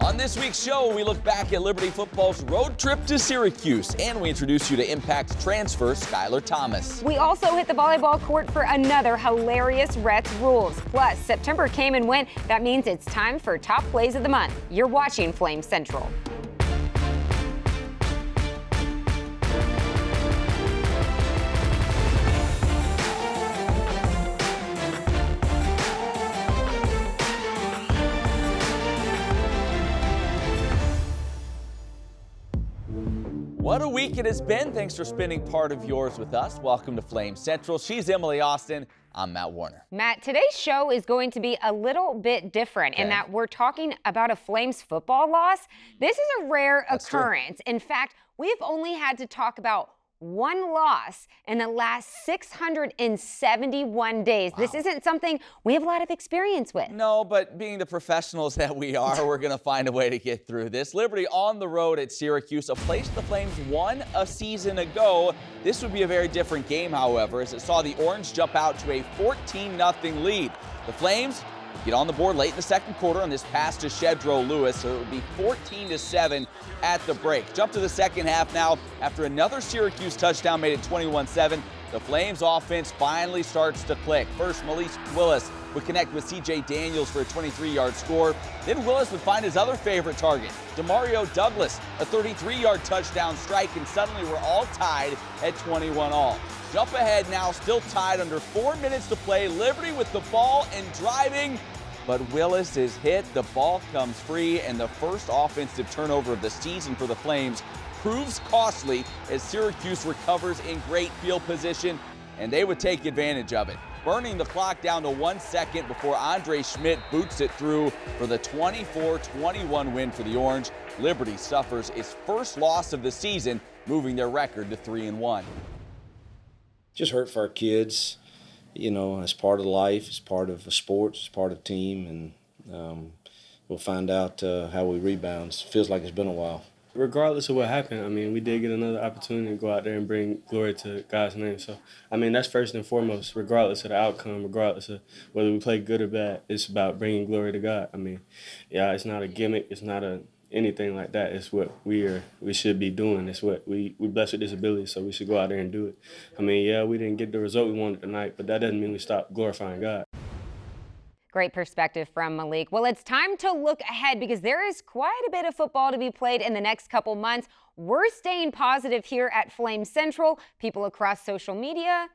On this week's show, we look back at Liberty football's road trip to Syracuse, and we introduce you to Impact transfer Skyler Thomas. We also hit the volleyball court for another hilarious Rett's rules. Plus, September came and went. That means it's time for Top Plays of the Month. You're watching Flame Central. What a week it has been. Thanks for spending part of yours with us. Welcome to Flame Central. She's Emily Austin. I'm Matt Warner. Matt, today's show is going to be a little bit different in that we're talking about a Flames football loss. This is a rare occurrence. In fact, we've only had to talk about one loss in the last 671 days. Wow. This isn't something we have a lot of experience with. No, but being the professionals that we are, we're going to find a way to get through this. Liberty on the road at Syracuse, a place the Flames won a season ago. This would be a very different game, however, as it saw the Orange jump out to a 14-0 lead. The Flames get on the board late in the second quarter on this pass to Shedro Lewis, so it would be 14-7 at the break. Jump to the second half now. After another Syracuse touchdown made it 21-7, the Flames offense finally starts to click. First, Malik Willis would connect with C.J. Daniels for a 23-yard score. Then Willis would find his other favorite target, Demario Douglas, a 33-yard touchdown strike, and suddenly we're all tied at 21-all. Jump ahead now, still tied under 4 minutes to play. Liberty with the ball and driving, but Willis is hit. The ball comes free, and the first offensive turnover of the season for the Flames proves costly as Syracuse recovers in great field position, and they would take advantage of it, burning the clock down to 1 second before Andre Schmidt boots it through for the 24-21 win for the Orange. Liberty suffers its first loss of the season, moving their record to 3-1. Just hurt for our kids, you know, it's part of life, it's part of a sport, it's part of a team, and we'll find out how we rebound. It feels like it's been a while. Regardless of what happened, I mean, we did get another opportunity to go out there and bring glory to God's name. So, I mean, that's first and foremost, regardless of the outcome, regardless of whether we play good or bad, it's about bringing glory to God. I mean, yeah, it's not a gimmick, it's not anything like that. It's what we should be doing. It's what we blessed with this ability, so we should go out there and do it. I mean, yeah, we didn't get the result we wanted tonight, but that doesn't mean we stop glorifying God. Great perspective from Malik. Well, it's time to look ahead because there is quite a bit of football to be played in the next couple months. We're staying positive here at Flame Central. People across social media,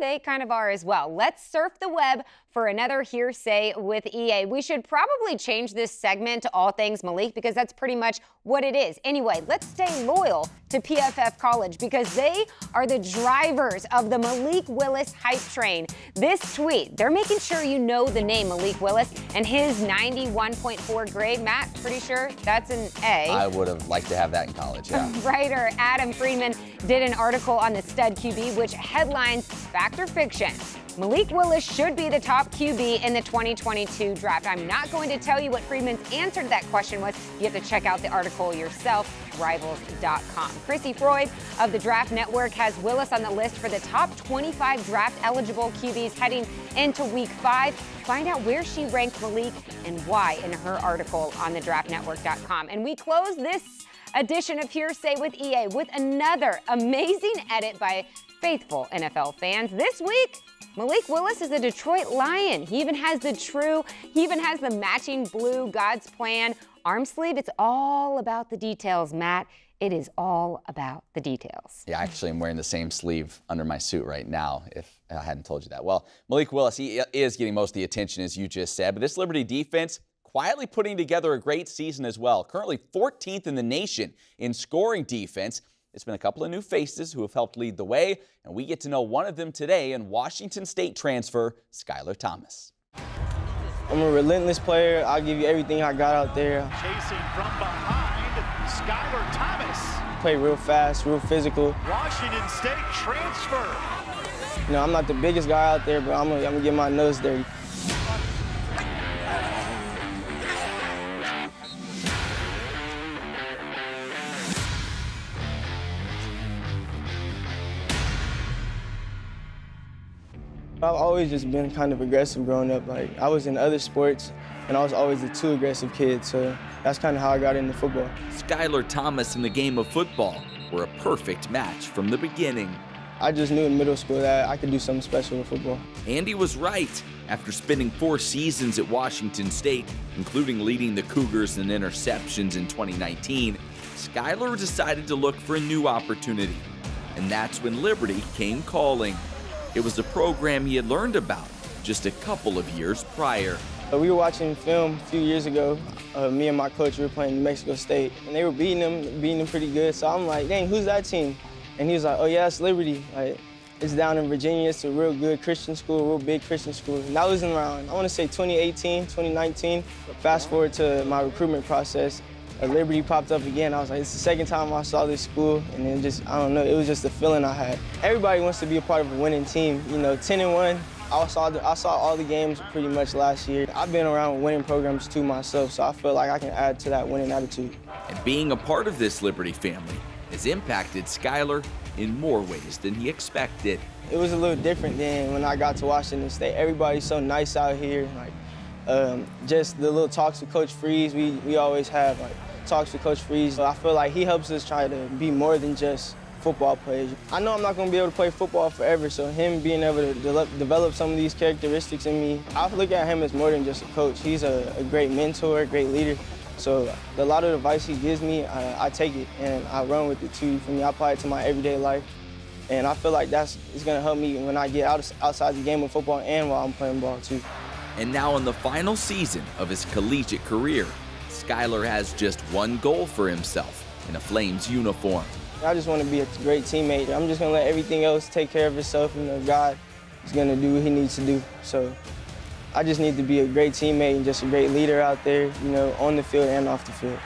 they kind of are as well. Let's surf the web for another Hearsay with EA. We should probably change this segment to All Things Malik because that's pretty much what it is. Anyway, let's stay loyal to PFF College because they are the drivers of the Malik Willis hype train. This tweet, they're making sure you know the name Malik Willis and his 91.4 grade. Matt, pretty sure that's an A. I would have liked to have that in college, yeah. Writer Adam Friedman did an article on the stud QB which headlines Fact or Fiction. Malik Willis should be the top QB in the 2022 draft. I'm not going to tell you what Friedman's answer to that question was. You have to check out the article yourself, rivals.com. Chrissy Freud of the Draft Network has Willis on the list for the top 25 draft-eligible QBs heading into Week 5. Find out where she ranked Malik and why in her article on the draftnetwork.com. And we close this edition of Hearsay with EA with another amazing edit by faithful NFL fans. This week, Malik Willis is a Detroit Lion. He even has the matching blue God's Plan arm sleeve. It's all about the details, Matt. It is all about the details. Yeah, actually, I'm wearing the same sleeve under my suit right now, if I hadn't told you that. Well, Malik Willis, he is getting most of the attention, as you just said, but this Liberty defense quietly putting together a great season as well. Currently 14th in the nation in scoring defense. It's been a couple of new faces who have helped lead the way, and we get to know one of them today in Washington State transfer, Skyler Thomas. I'm a relentless player. I'll give you everything I got out there. Chasing from behind, Skyler Thomas. Play real fast, real physical. Washington State transfer. You know, I'm not the biggest guy out there, but I'm gonna get my nose dirty. I've always just been kind of aggressive growing up. Like, I was in other sports, and I was always the too aggressive kid, so that's kind of how I got into football. Skyler Thomas and the game of football were a perfect match from the beginning. I just knew in middle school that I could do something special with football. Andy was right. After spending 4 seasons at Washington State, including leading the Cougars in interceptions in 2019, Skyler decided to look for a new opportunity. And that's when Liberty came calling. It was a program he had learned about just a couple of years prior. We were watching film a few years ago. Me and my coach were playing New Mexico State, and they were beating them pretty good. So I'm like, dang, who's that team? And he was like, oh yeah, it's Liberty. Like, it's down in Virginia. It's a real good Christian school, a real big Christian school. And that was in around, I want to say 2018, 2019. Fast forward to my recruitment process, Liberty popped up again. I was like, it's the second time I saw this school, and then just, I don't know, it was just the feeling I had. Everybody wants to be a part of a winning team. You know, 10-1. I saw all the games pretty much last year. I've been around winning programs too myself, so I feel like I can add to that winning attitude. And being a part of this Liberty family has impacted Skyler in more ways than he expected. It was a little different than when I got to Washington State. Everybody's so nice out here. Like, just the little talks with Coach Freeze, we always have like talks with Coach Freeze. I feel like he helps us try to be more than just football players. I know I'm not going to be able to play football forever, so him being able to develop some of these characteristics in me, I look at him as more than just a coach. He's a great mentor, a great leader. So a lot of the advice he gives me, I take it and I run with it too. For me, I apply it to my everyday life. And I feel like it's going to help me when I get outside the game of football and while I'm playing ball too. And now in the final season of his collegiate career, Skyler has just one goal for himself in a Flames uniform. I just want to be a great teammate. I'm just going to let everything else take care of itself. You know, God is going to do what he needs to do. So I just need to be a great teammate and just a great leader out there, you know, on the field and off the field.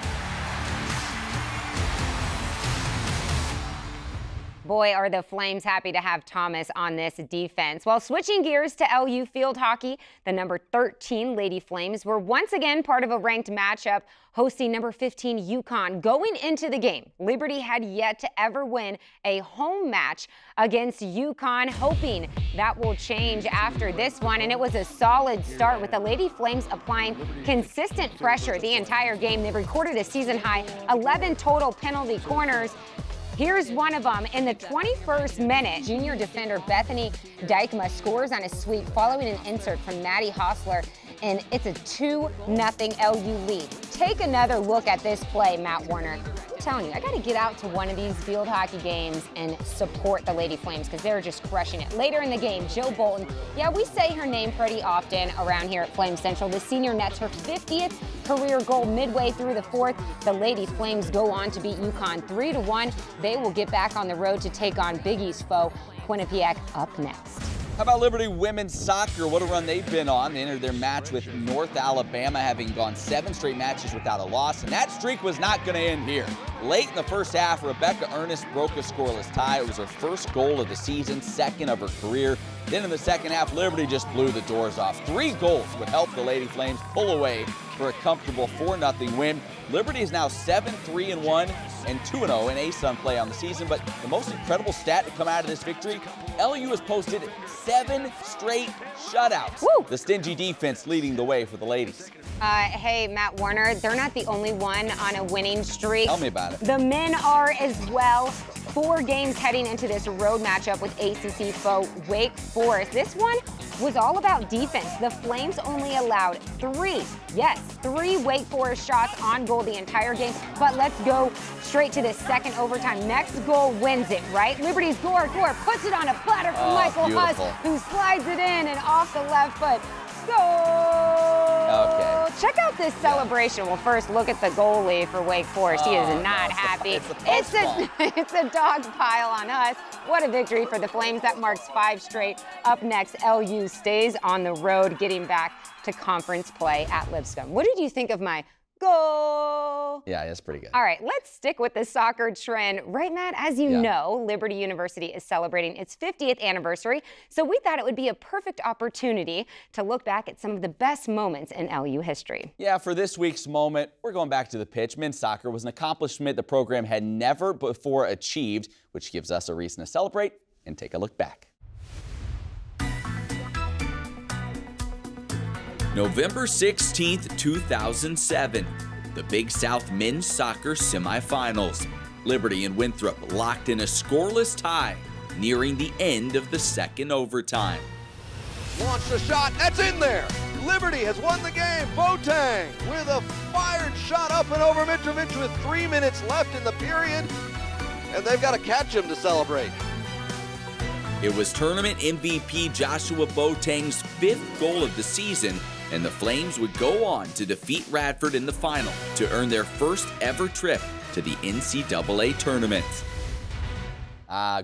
Boy, are the Flames happy to have Thomas on this defense. Well, switching gears to LU field hockey, the number 13 Lady Flames were once again part of a ranked matchup hosting number 15 UConn. Going into the game, Liberty had yet to ever win a home match against UConn, hoping that will change after this one. And it was a solid start with the Lady Flames applying consistent pressure the entire game. They recorded a season-high 11 total penalty corners. Here's one of them. In the 21st minute, junior defender Bethany Dykema scores on a sweep following an insert from Maddie Hostler, and it's a 2-0 LU lead. Take another look at this play, Matt Warner. I'm telling you, I got to get out to one of these field hockey games and support the Lady Flames because they're just crushing it. Later in the game, Joe Bolton, yeah, we say her name pretty often around here at Flame Central. The senior nets her 50th career goal midway through the fourth. The Lady Flames go on to beat UConn 3-1. They will get back on the road to take on Big East foe Quinnipiac up next. How about Liberty women's soccer? What a run they've been on. They entered their match with North Alabama, having gone 7 straight matches without a loss, and that streak was not going to end here. Late in the first half, Rebecca Ernest broke a scoreless tie. It was her first goal of the season, second of her career. Then in the second half, Liberty just blew the doors off. 3 goals would help the Lady Flames pull away for a comfortable 4-0 win. Liberty is now 7-3-1 and 2-0 in ASUN play on the season, but the most incredible stat to come out of this victory, LU has posted 7 straight shutouts. Woo! The stingy defense leading the way for the ladies. Hey, Matt Warner, they're not the only one on a winning streak. Tell me about it. The men are as well. 4 games heading into this road matchup with ACC foe Wake Forest. This one was all about defense. The Flames only allowed 3 Wake Forest shots on goal the entire game. But let's go straight to the second overtime. Next goal wins it, right? Liberty's Gore puts it on a platter for Michael Huss, who slides it in and off the left foot. Goal! Okay. Check out this celebration. Well, first, look at the goalie for Wake Forest. He is not happy. It's a dog pile on us. What a victory for the Flames. That marks 5 straight. Up next, LU stays on the road, getting back to conference play at Lipscomb. What did you think of my goal? Yeah, that's pretty good. All right, let's stick with the soccer trend. Right, Matt? As you know, Liberty University is celebrating its 50th anniversary, so we thought it would be a perfect opportunity to look back at some of the best moments in LU history. Yeah, for this week's moment, we're going back to the pitch. Men's soccer was an accomplishment the program had never before achieved, which gives us a reason to celebrate and take a look back. November 16th, 2007, the Big South men's soccer semifinals. Liberty and Winthrop locked in a scoreless tie, nearing the end of the second overtime. Launched a shot, that's in there. Liberty has won the game. Boateng with a fired shot up and over Mitrovic with 3 minutes left in the period, and they've got to catch him to celebrate. It was tournament MVP Joshua Boateng's 5th goal of the season, and the Flames would go on to defeat Radford in the final to earn their first ever trip to the NCAA tournament.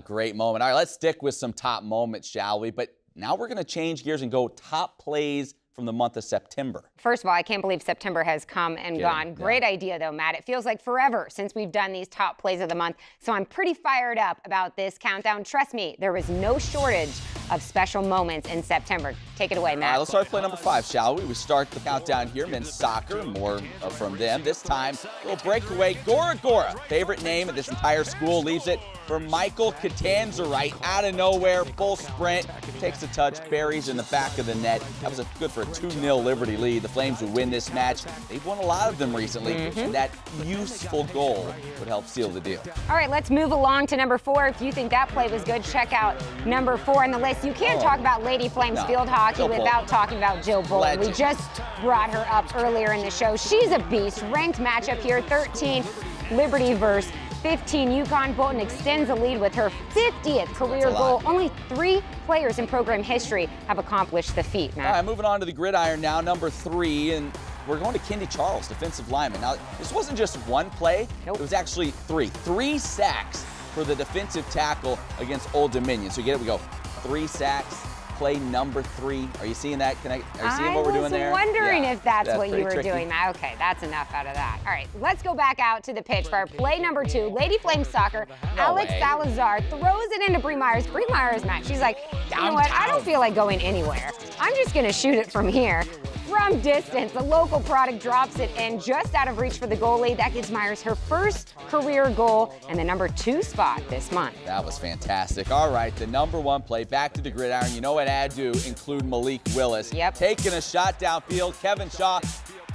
Great moment. All right, let's stick with some top moments, shall we? But now we're going to change gears and go top plays from the month of September. First of all, I can't believe September has come and gone. Great idea, though, Matt. It feels like forever since we've done these top plays of the month, so I'm pretty fired up about this countdown. Trust me, there was no shortage of special moments in September. Take it away, Matt. All right, let's start play number 5, shall we? We start the countdown here, men's soccer, more from them. This time, we'll breakaway. Gora Gora, favorite name of this entire school, leaves it for Michael Catanzarite out of nowhere, full sprint, takes a touch, buries in the back of the net. That was good for a 2-0 Liberty lead. The Flames would win this match. They've won a lot of them recently, and that useful goal would help seal the deal. All right, let's move along to number 4. If you think that play was good, check out number 4 on the list. You can't talk about Lady Flames field hockey without talking about Jill Bolton. We just brought her up earlier in the show. She's a beast. Ranked matchup here, 13 Liberty versus 15 UConn. Bolton extends the lead with her 50th career goal. Only 3 players in program history have accomplished the feat, Matt. All right, moving on to the gridiron now, number 3, and we're going to Kendi Charles, defensive lineman. Now, this wasn't just one play. It was actually 3. 3 sacks for the defensive tackle against Old Dominion. So you get it, we go 3 sacks. Play number 3. Are you seeing that? Are you seeing what we're doing there? I was wondering if that's what you were tricky. doing. Okay, that's enough out of that. All right, let's go back out to the pitch for our play number 2. Lady Flames soccer. Alex Salazar throws it into Bree Myers. Bree Myers, Matt, she's like, you know what? I don't feel like going anywhere. I'm just going to shoot it from here. From distance, the local product drops it in just out of reach for the goalie. That gives Myers her first career goal and the number 2 spot this month. That was fantastic. All right, the number 1 play, back to the gridiron. You know what had to include Malik Willis. Yep. Taking a shot downfield. Kevin Shaw.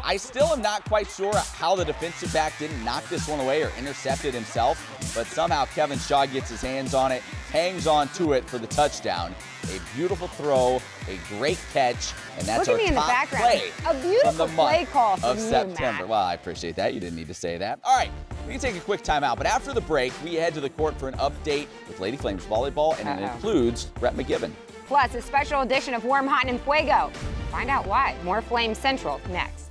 I still am not quite sure how the defensive back didn't knock this one away or intercept it himself, but somehow Kevin Shaw gets his hands on it, hangs on to it for the touchdown. A beautiful throw, a great catch, and that's our top play a beautiful from the play month call from of September. Well, I appreciate that. You didn't need to say that. All right, we can take a quick timeout, but after the break, we head to the court for an update with Lady Flames volleyball, and it includes Rett McGibbon. Plus, a special edition of Warm, Hot, and Fuego. Find out why. More Flames Central next.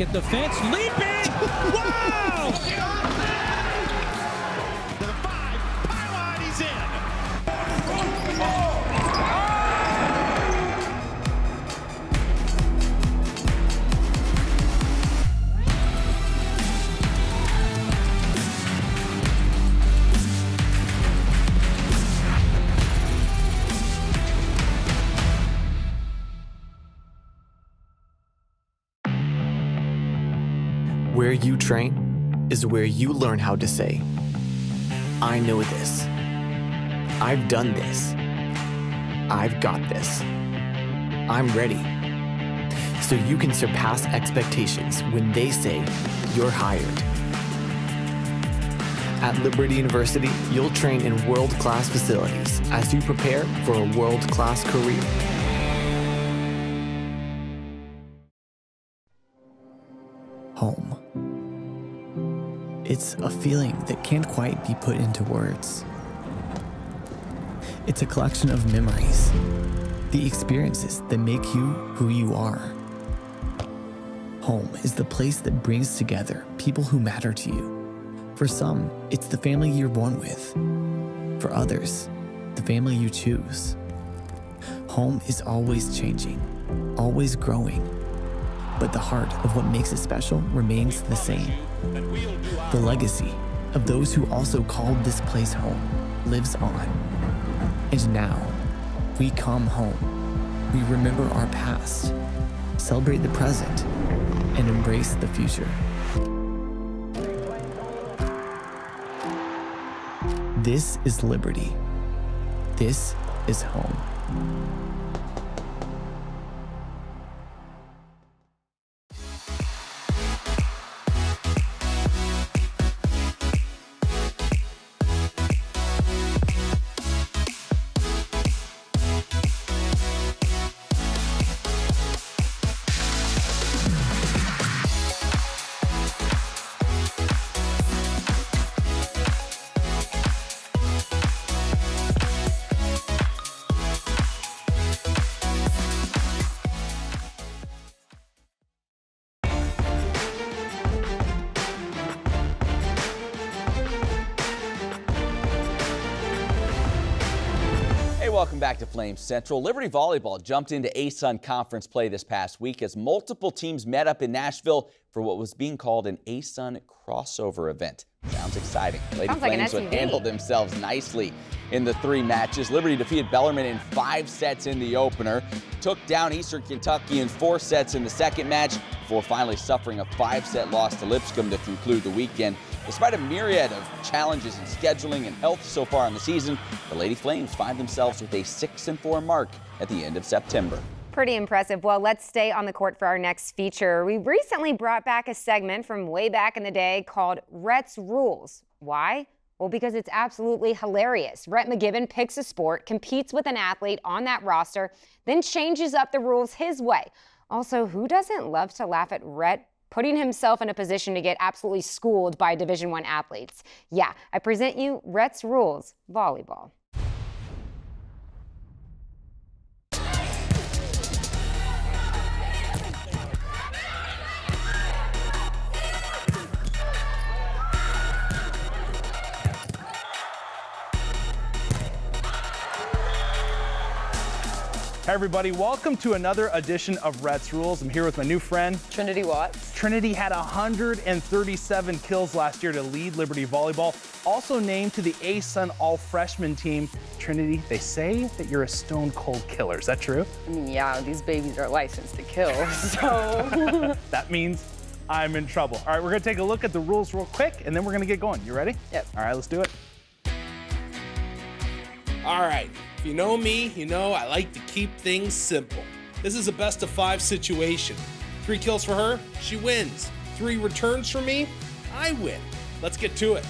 At the fence, leaping! Wow! To the 5, pylon, he's in. Where you train is where you learn how to say, I know this. I've done this. I've got this. I'm ready. So you can surpass expectations when they say you're hired. At Liberty University, you'll train in world-class facilities as you prepare for a world-class career. Home. It's a feeling that can't quite be put into words. It's a collection of memories, the experiences that make you who you are. Home is the place that brings together people who matter to you. For some, it's the family you're born with. For others, the family you choose. Home is always changing, always growing. But the heart of what makes it special remains the same. The legacy of those who also called this place home lives on. And now, we come home. We remember our past, celebrate the present, and embrace the future. This is Liberty. This is home. Welcome back to Flames Central. Liberty Volleyball jumped into ASUN conference play this past week as multiple teams met up in Nashville for what was being called an ASUN crossover event. Sounds exciting. Lady Flames would handle themselves nicely in the 3 matches. Liberty defeated Bellarmine in 5 sets in the opener, took down Eastern Kentucky in 4 sets in the second match, before finally suffering a 5-set loss to Lipscomb to conclude the weekend. Despite a myriad of challenges in scheduling and health so far in the season, the Lady Flames find themselves with a 6-4 mark at the end of September. Pretty impressive. Well, let's stay on the court for our next feature. We recently brought back a segment from way back in the day called Rett's Rules. Why? Well, because it's absolutely hilarious. Rett McGibbon picks a sport, competes with an athlete on that roster, then changes up the rules his way. Also, who doesn't love to laugh at Rett putting himself in a position to get absolutely schooled by Division I athletes? Yeah, I present you Rett's Rules Volleyball. Hey everybody, welcome to another edition of Rett's Rules. I'm here with my new friend, Trinity Watts. Trinity had 137 kills last year to lead Liberty Volleyball. Also named to the ASUN All-Freshman team. Trinity, they say that you're a stone-cold killer. Is that true? I mean, yeah, these babies are licensed to kill, so. That means I'm in trouble. All right, we're gonna take a look at the rules real quick, and then we're gonna get going. You ready? Yep. All right, let's do it. All right. If you know me, you know I like to keep things simple. This is a best-of-5 situation. 3 kills for her, she wins. 3 returns for me, I win. Let's get to it.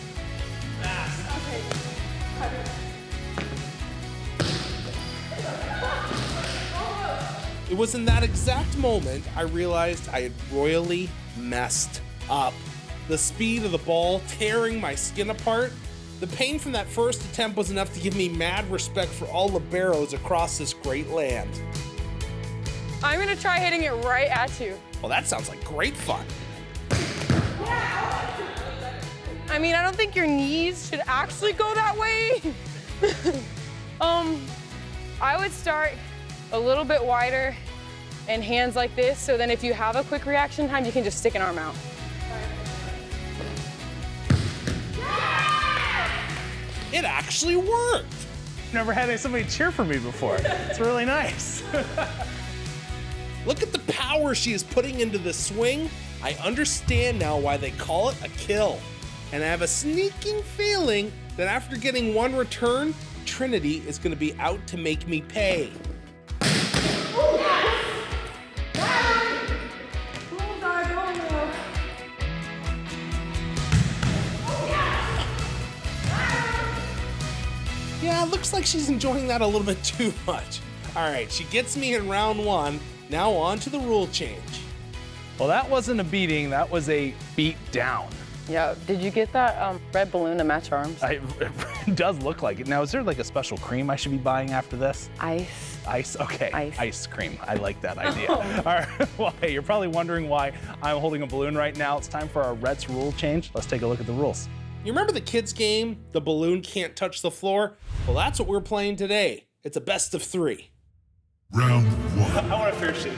It was in that exact moment I realized I had royally messed up. The speed of the ball tearing my skin apart. The pain from that first attempt was enough to give me mad respect for all liberos across this great land. I'm gonna try hitting it right at you. Well, that sounds like great fun. I mean, I don't think your knees should actually go that way. I would start a little bit wider and hands like this, so then if you have a quick reaction time, you can just stick an arm out. It actually worked. Never had somebody cheer for me before. It's really nice. Look at the power she is putting into the swing. I understand now why they call it a kill. And I have a sneaking feeling that after getting 1 return, Trinity is gonna be out to make me pay. Yeah, looks like she's enjoying that a little bit too much. All right, she gets me in round 1. Now on to the rule change. Well, that wasn't a beating, that was a beat down. Yeah, did you get that red balloon to match arms? It does look like it. Now, is there like a special cream I should be buying after this? Ice. Ice, okay. Ice cream. I like that idea. All right, well, hey, you're probably wondering why I'm holding a balloon right now. It's time for our Rett's rule change. Let's take a look at the rules. You remember the kids game, the balloon can't touch the floor? Well, that's what we're playing today. It's a best of 3. Round 1. I want a fair shake.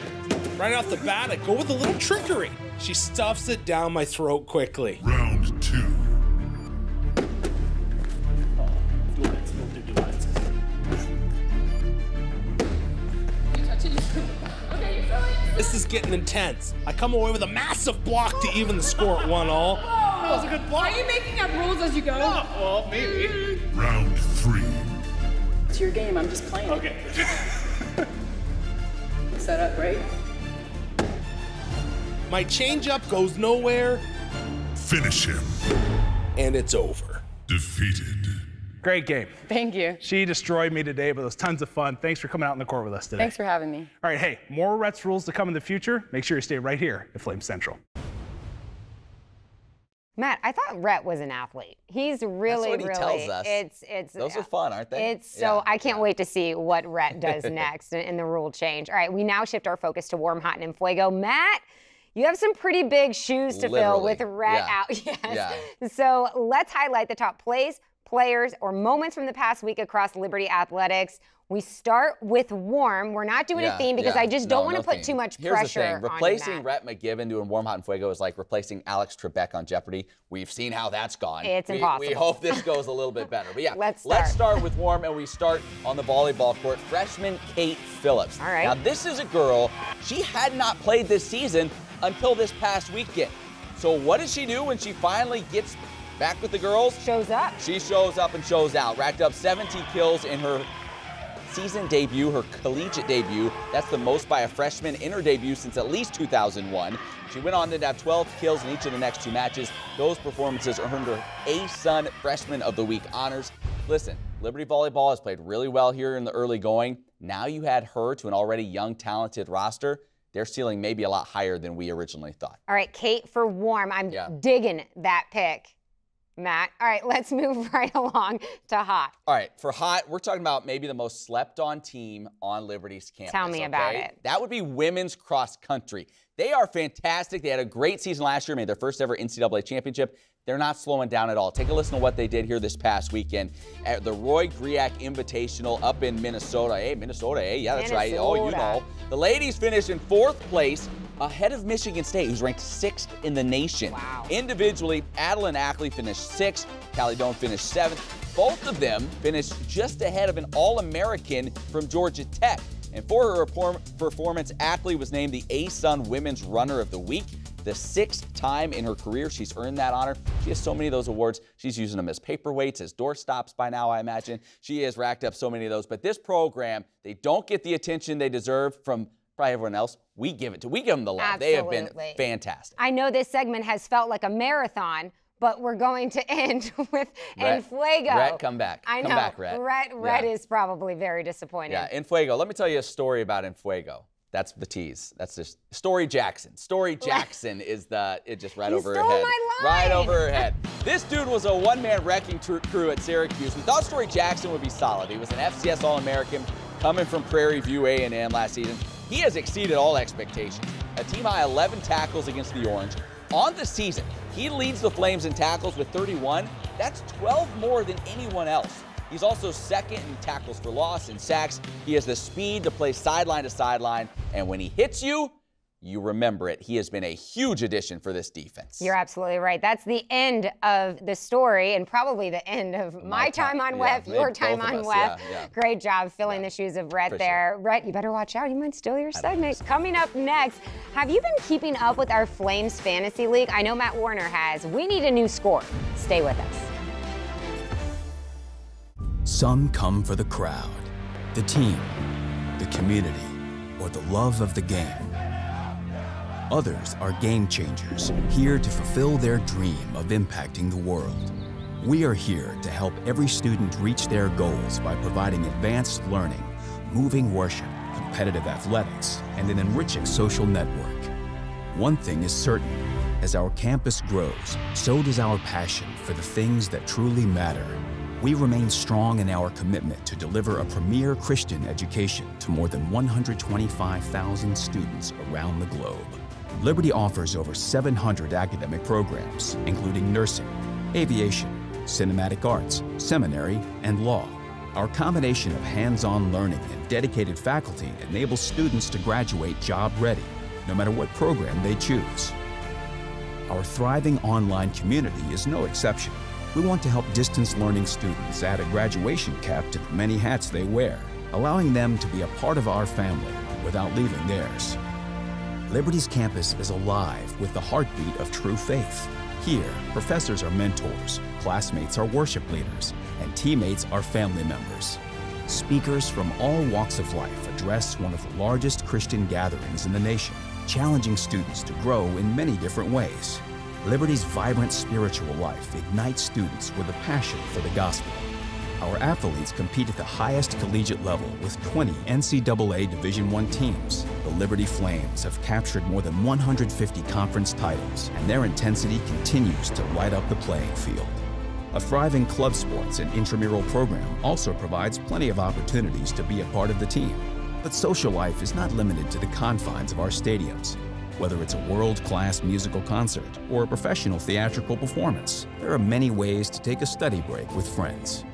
Right off the bat, I go with a little trickery. She stuffs it down my throat quickly. Round 2. This is getting intense. I come away with a massive block to even the score at 1-all. That was a good block. Are you making up rules as you go? No, well, maybe. Round 3. It's your game, I'm just playing. Okay. Set up, right? My changeup goes nowhere. Finish him. And it's over. Defeated. Great game. Thank you. She destroyed me today, but it was tons of fun. Thanks for coming out on the court with us today. Thanks for having me. All right, hey, more Rett's rules to come in the future. Make sure you stay right here at Flame Central. Matt, I thought Rett was an athlete. He's really, That's what he tells us. It's Those are fun, aren't they? It's so I can't wait to see what Rett does next in the rule change. All right, we now shift our focus to warm, hot, and fuego. Matt, you have some pretty big shoes to fill with Rett out. Yes. Yeah. So let's highlight the top plays, players, or moments from the past week across Liberty Athletics. We start with warm. We're not doing a theme because I just don't want to put too much pressure on you, Matt. Replacing Rett McGibbon doing warm, hot, and fuego is like replacing Alex Trebek on Jeopardy. We've seen how that's gone. It's impossible. We hope this goes a little bit better. But yeah, let's start with warm, and we start on the volleyball court. Freshman Kate Phillips. All right. Now, this is a girl, she had not played this season until this past weekend. So what does she do when she finally gets back with the girls? Shows up. She shows up and shows out. Racked up 17 kills in her season debut, her collegiate debut. That's the most by a freshman in her debut since at least 2001. She went on to have 12 kills in each of the next 2 matches. Those performances earned her ASUN Freshman of the Week honors. Listen, Liberty Volleyball has played really well here in the early going. Now you add her to an already young, talented roster. Their ceiling may be a lot higher than we originally thought. All right, Kate, for warm, I'm digging that pick. Matt. All right, let's move right along to hot. All right, for hot, we're talking about maybe the most slept on team on Liberty's campus. Tell me about it. That would be women's cross country. They are fantastic. They had a great season last year, made their first ever NCAA championship. They're not slowing down at all. Take a listen to what they did here this past weekend at the Roy Griak Invitational up in Minnesota. Hey, Minnesota, hey, yeah, that's right. Oh, you know. The ladies finished in 4th place, ahead of Michigan State, who's ranked 6th in the nation. Wow. Individually, Adeline Ackley finished 6th, Callie Doan finished 7th. Both of them finished just ahead of an All-American from Georgia Tech. And for her performance, Ackley was named the ASUN Women's Runner of the Week. The 6th time in her career she's earned that honor. She has so many of those awards. She's using them as paperweights, as doorstops by now, I imagine. She has racked up so many of those. But this program, they don't get the attention they deserve from probably everyone else. We give them the love. Absolutely. They have been fantastic. I know this segment has felt like a marathon, but we're going to end with Enfuego. Rett, come back. I know. Come back, Rett. Rett is probably very disappointed. Yeah, Enfuego. Let me tell you a story about Enfuego. That's the tease. That's just Story Jackson. Story Jackson is it just right over her head. My line. Right over her head. This dude was a one-man wrecking crew at Syracuse. We thought Story Jackson would be solid. He was an FCS All-American coming from Prairie View A&M last season. He has exceeded all expectations. A team-high 11 tackles against the Orange. On the season, he leads the Flames in tackles with 31. That's 12 more than anyone else. He's also 2nd in tackles for loss and sacks. He has the speed to play sideline to sideline, and when he hits you, you remember it. He has been a huge addition for this defense. You're absolutely right. That's the end of the story and probably the end of my time on WEF, your time on WEF. Yeah. Great job filling the shoes of Rett there. Rett, you better watch out. You might steal your segment. Coming up next, have you been keeping up with our Flames Fantasy League? I know Matt Warner has. We need a new score. Stay with us. Some come for the crowd, the team, the community, or the love of the game. Others are game changers, here to fulfill their dream of impacting the world. We are here to help every student reach their goals by providing advanced learning, moving worship, competitive athletics, and an enriching social network. One thing is certain, as our campus grows, so does our passion for the things that truly matter. We remain strong in our commitment to deliver a premier Christian education to more than 125,000 students around the globe. Liberty offers over 700 academic programs, including nursing, aviation, cinematic arts, seminary, and law. Our combination of hands-on learning and dedicated faculty enables students to graduate job-ready, no matter what program they choose. Our thriving online community is no exception. We want to help distance learning students add a graduation cap to the many hats they wear, allowing them to be a part of our family without leaving theirs. Liberty's campus is alive with the heartbeat of true faith. Here, professors are mentors, classmates are worship leaders, and teammates are family members. Speakers from all walks of life address one of the largest Christian gatherings in the nation, challenging students to grow in many different ways. Liberty's vibrant spiritual life ignites students with a passion for the gospel. Our athletes compete at the highest collegiate level with 20 NCAA Division I teams. The Liberty Flames have captured more than 150 conference titles, and their intensity continues to light up the playing field. A thriving club sports and intramural program also provides plenty of opportunities to be a part of the team. But social life is not limited to the confines of our stadiums. Whether it's a world-class musical concert or a professional theatrical performance, there are many ways to take a study break with friends.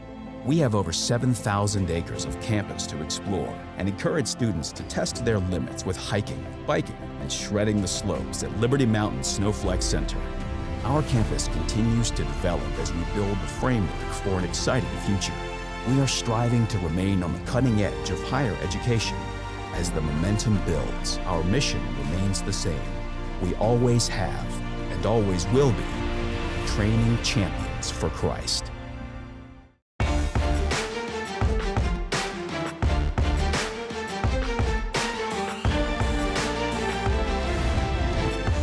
We have over 7,000 acres of campus to explore and encourage students to test their limits with hiking, biking, and shredding the slopes at Liberty Mountain Snowflex Center. Our campus continues to develop as we build the framework for an exciting future. We are striving to remain on the cutting edge of higher education. As the momentum builds, our mission remains the same. We always have, and always will be, training champions for Christ.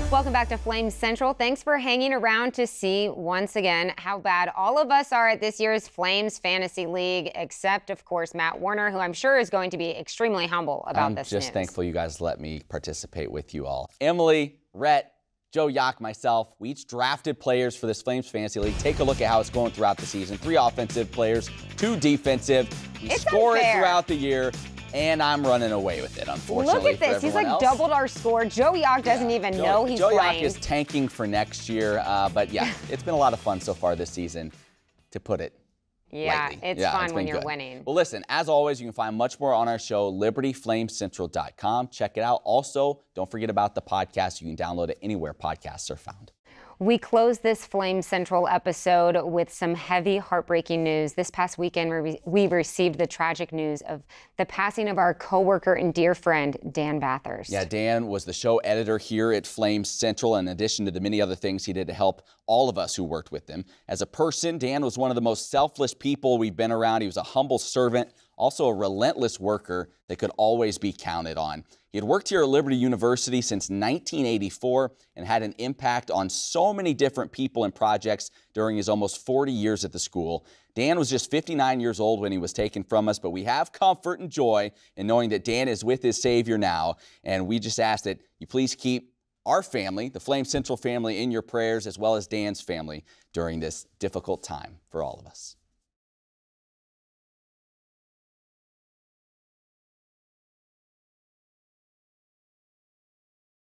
Welcome back to Flames Central. Thanks for hanging around to see once again how bad all of us are at this year's Flames Fantasy League, except, of course, Matt Warner, who I'm sure is going to be extremely humble about this news. I'm just thankful you guys let me participate with you all. Emily, Rett, Joe Yock, myself, we each drafted players for this Flames Fantasy League. Take a look at how it's going throughout the season. 3 offensive players, 2 defensive. We score it throughout the year. And I'm running away with it, unfortunately. Look at this. He's like doubled our score. Joe Yock doesn't even know he's playing. Joe Yock is tanking for next year. But yeah, it's been a lot of fun so far this season, to put it lightly. It's fun when you're winning. Well, listen, as always, you can find much more on our show, libertyflamecentral.com. Check it out. Also, don't forget about the podcast. You can download it anywhere podcasts are found. We close this Flame Central episode with some heavy, heartbreaking news. This past weekend, we received the tragic news of the passing of our coworker and dear friend, Dan Bathurst. Yeah, Dan was the show editor here at Flame Central, in addition to the many other things he did to help all of us who worked with him. As a person, Dan was one of the most selfless people we've been around. He was a humble servant, also a relentless worker that could always be counted on. He had worked here at Liberty University since 1984 and had an impact on so many different people and projects during his almost 40 years at the school. Dan was just 59 years old when he was taken from us, but we have comfort and joy in knowing that Dan is with his Savior now, and we just ask that you please keep our family, the Flame Central family, in your prayers, as well as Dan's family during this difficult time for all of us.